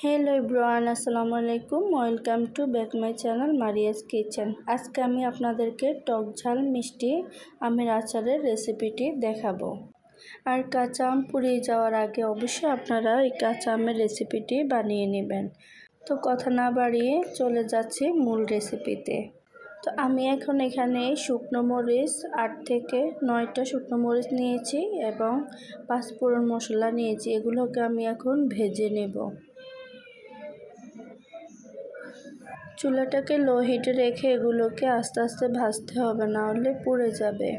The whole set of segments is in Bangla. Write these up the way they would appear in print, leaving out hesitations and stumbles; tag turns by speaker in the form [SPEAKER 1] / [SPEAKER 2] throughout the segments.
[SPEAKER 1] হ্যালো এভরিওয়ান, আসসালামু আলাইকুম। Welcome to back my channel Maria's kitchen. আজকে আমি আপনাদেরকে টক ঝাল মিষ্টি আমের আচারের রেসিপিটি দেখাবো। আর কাঁচা আম পুড়িয়ে যাওয়ার আগে অবশ্যই আপনারা এই কাঁচা আমের রেসিপিটি বানিয়ে নেবেন। তো কথা না বাড়িয়ে চলে যাচ্ছি মূল রেসিপিতে। তো আমি এখন এখানে শুকনো মরিচ 8 থেকে 9টা শুকনো মরিচ নিয়েছি এবং 5 ফোড়ন মশলা নিয়েছি। এগুলোকে আমি এখন ভেজে নেব। চুলাটাকে লো হিটে রেখে এগুলোকে আস্তে আস্তে ভাজতে হবে, না হলে পুড়ে যাবে।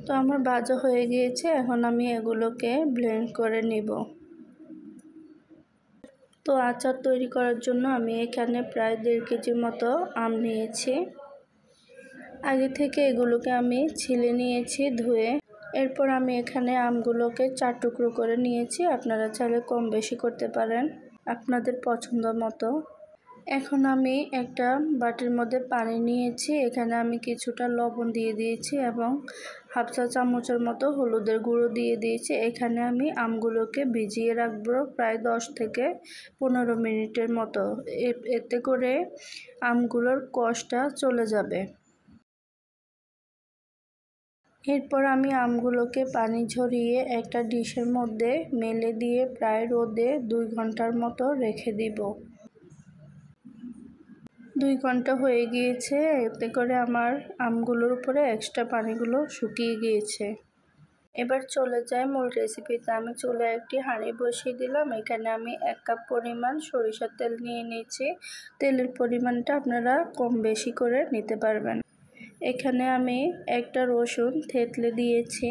[SPEAKER 1] তো আমার ভাজা হয়ে গিয়েছে, এখন আমি এগুলোকে ব্লেন্ড করে নিব। তো আচার তৈরি করার জন্য আমি এখানে প্রায় 1.5 কেজির মতো আম নিয়েছি। আগে থেকে এগুলোকে আমি ছিলে নিয়েছি ধুয়ে। এরপর আমি এখানে আমগুলোকে 4 টুকরো করে নিয়েছি। আপনারা চাইলে কম বেশি করতে পারেন আপনাদের পছন্দ মতো। এখন আমি একটা বাটির মধ্যে পানি নিয়েছি, এখানে আমি কিছুটা লবণ দিয়ে দিয়েছি এবং হাফ চা চামচের মতো হলুদের গুঁড়ো দিয়ে দিয়েছি। এখানে আমি আমগুলোকে ভিজিয়ে রাখবো প্রায় 10 থেকে 15 মিনিটের মতো। এতে করে আমগুলোর কষটা চলে যাবে। এরপর আমি আমগুলোকে পানি ঝরিয়ে একটা ডিশের মধ্যে মেলে দিয়ে প্রায় রোদে 2 ঘন্টার মতো রেখে দিব। 2 ঘন্টা হয়ে গিয়েছে, এতে করে আমার আমগুলোর উপরে এক্সট্রা পানিগুলো শুকিয়ে গিয়েছে। এবার চলে যাই মূল রেসিপিতে। আমি চুলে একটি হাঁড়ি বসিয়ে দিলাম। এখানে আমি 1 কাপ পরিমাণ সরিষার তেল নিয়ে নিয়েছি। তেলের পরিমাণটা আপনারা কম বেশি করে নিতে পারবেন। এখানে আমি একটা রসুন থেতলে দিয়েছি।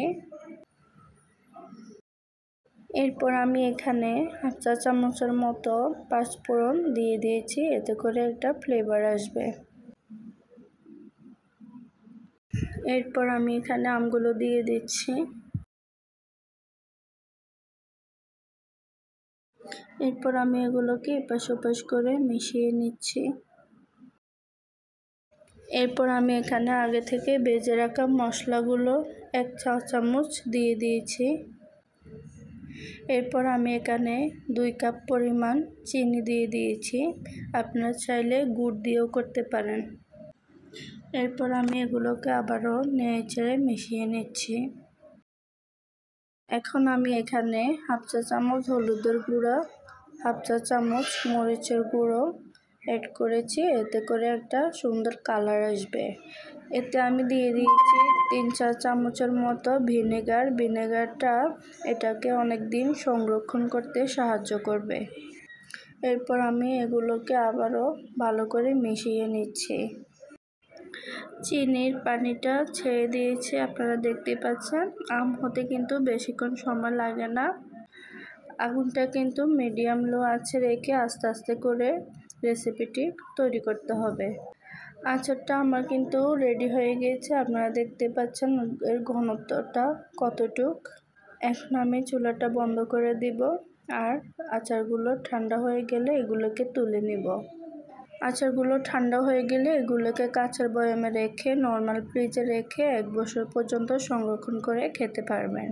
[SPEAKER 1] এরপর আমি এখানে হাফ চা চামচের মতো 5 ফোড়ন দিয়ে দিয়েছি, এতে করে একটা ফ্লেভার আসবে। এরপর আমি এখানে আমগুলো দিয়ে দিচ্ছি। এরপর আমি এগুলোকে এপাশ ওপাশ করে মিশিয়ে নিচ্ছি। এরপর আমি এখানে আগে থেকে ভেজে রাখা মশলাগুলো 1 চা চামচ দিয়ে দিয়েছি। এরপর আমি এখানে 2 কাপ পরিমাণ চিনি দিয়ে দিয়েছি। আপনারা চাইলে গুড় দিয়েও করতে পারেন। এরপর আমি এগুলোকে আবারও নেড়েচেড়ে মিশিয়ে নিচ্ছি। এখন আমি এখানে হাফ চা চামচ হলুদের গুঁড়ো, হাফ চা চামচ মরিচের গুঁড়ো অ্যাড করেছি, এতে করে একটা সুন্দর কালার আসবে। এতে আমি দিয়ে দিয়েছি 3-4 চামচের মতো ভিনেগার। ভিনেগারটা এটাকে অনেক দিন সংরক্ষণ করতে সাহায্য করবে। এরপর আমি এগুলোকে আবারও ভালো করে মিশিয়ে নিচ্ছি। চিনির পানিটা ছেড়ে দিয়েছে, আপনারা দেখতে পাচ্ছেন। আম হতে কিন্তু বেশিক্ষণ সময় লাগে না। আগুনটা কিন্তু মিডিয়াম লো আঁচে রেখে আস্তে আস্তে করে রেসিপিটি তৈরি করতে হবে। আচারটা আমার কিন্তু রেডি হয়ে গিয়েছে, আপনারা দেখতে পাচ্ছেন এর ঘনত্বটা কতটুক। এখন আমি চুলাটা বন্ধ করে দিব আর আচারগুলো ঠান্ডা হয়ে গেলে এগুলোকে তুলে নিব। আচারগুলো ঠান্ডা হয়ে গেলে এগুলোকে কাঁচের বয়ামে রেখে নর্মাল ফ্রিজে রেখে 1 বছর পর্যন্ত সংরক্ষণ করে খেতে পারবেন।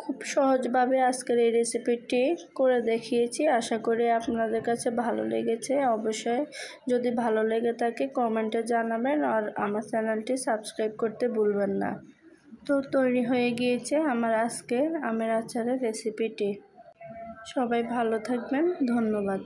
[SPEAKER 1] খুব সহজভাবে আজকের এই রেসিপিটি করে দেখিয়েছি। আশা করি আপনাদের কাছে ভালো লেগেছে। অবশ্যই যদি ভালো লেগে থাকে কমেন্টে জানাবেন আর আমার চ্যানেলটি সাবস্ক্রাইব করতে ভুলবেন না। তো তৈরি হয়ে গিয়েছে আমার আজকের আমের আচারের রেসিপিটি। সবাই ভালো থাকবেন, ধন্যবাদ।